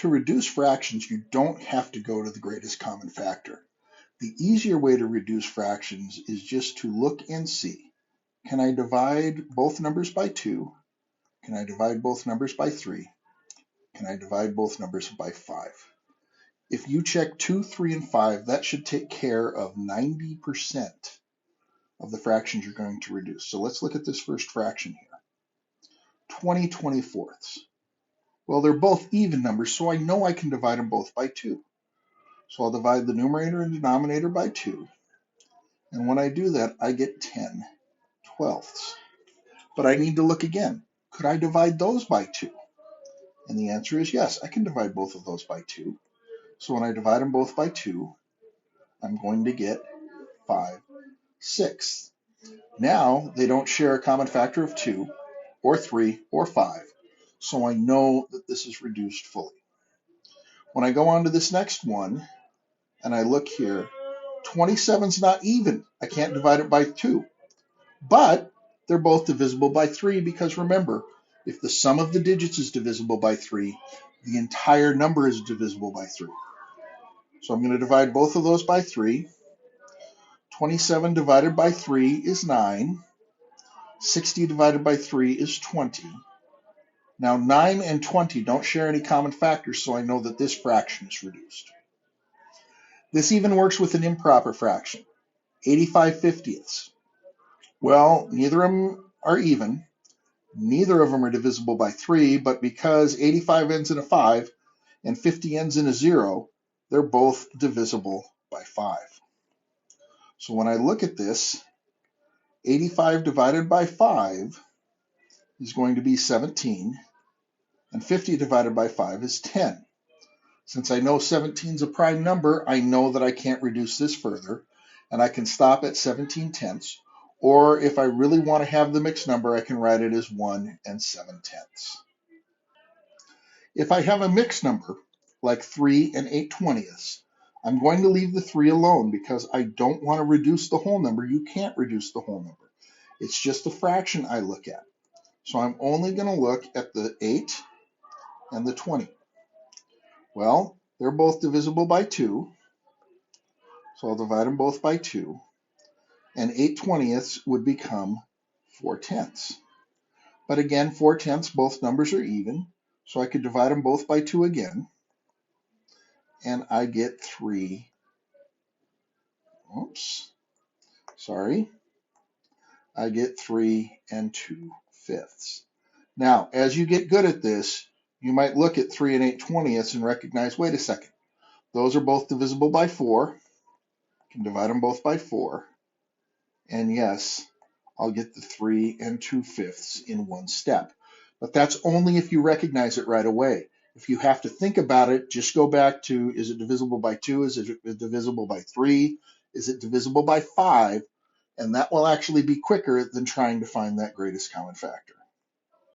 To reduce fractions, you don't have to go to the greatest common factor. The easier way to reduce fractions is just to look and see. Can I divide both numbers by 2? Can I divide both numbers by 3? Can I divide both numbers by 5? If you check 2, 3, and 5, that should take care of 90% of the fractions you're going to reduce. So let's look at this first fraction here. 20 24ths. Well, they're both even numbers, so I know I can divide them both by 2. So I'll divide the numerator and denominator by 2. And when I do that, I get 10 12ths. But I need to look again. Could I divide those by 2? And the answer is yes, I can divide both of those by 2. So when I divide them both by 2, I'm going to get 5 6ths. Now they don't share a common factor of 2 or 3 or 5. So I know that this is reduced fully. When I go on to this next one and I look here, 27 is not even. I can't divide it by 2. But they're both divisible by 3 because remember, if the sum of the digits is divisible by 3, the entire number is divisible by 3. So I'm going to divide both of those by 3. 27 divided by 3 is 9. 60 divided by 3 is 20. Now 9 and 20 don't share any common factors, so I know that this fraction is reduced. This even works with an improper fraction, 85 50ths. Well, neither of them are even. Neither of them are divisible by 3, but because 85 ends in a 5 and 50 ends in a 0, they're both divisible by 5. So when I look at this, 85 divided by 5 is going to be 17, and 50 divided by 5 is 10. Since I know 17 is a prime number, I know that I can't reduce this further, and I can stop at 17 tenths, or if I really want to have the mixed number, I can write it as 1 and 7 tenths. If I have a mixed number, like 3 and 8 twentieths, I'm going to leave the 3 alone because I don't want to reduce the whole number. You can't reduce the whole number. It's just a fraction I look at. So I'm only going to look at the 8 and the 20. Well, they're both divisible by 2, so I'll divide them both by 2. And 8 twentieths would become 4 tenths. But again, 4 tenths, both numbers are even, so I could divide them both by 2 again. And I get 3. I get 3 and 2/5. Now, as you get good at this, you might look at 3 and 8 twentieths and recognize, wait a second, those are both divisible by 4. I can divide them both by 4. And yes, I'll get the 3 and 2/5 in one step. But that's only if you recognize it right away. If you have to think about it, just go back to, is it divisible by 2? Is it divisible by 3? Is it divisible by 5? And that will actually be quicker than trying to find that greatest common factor.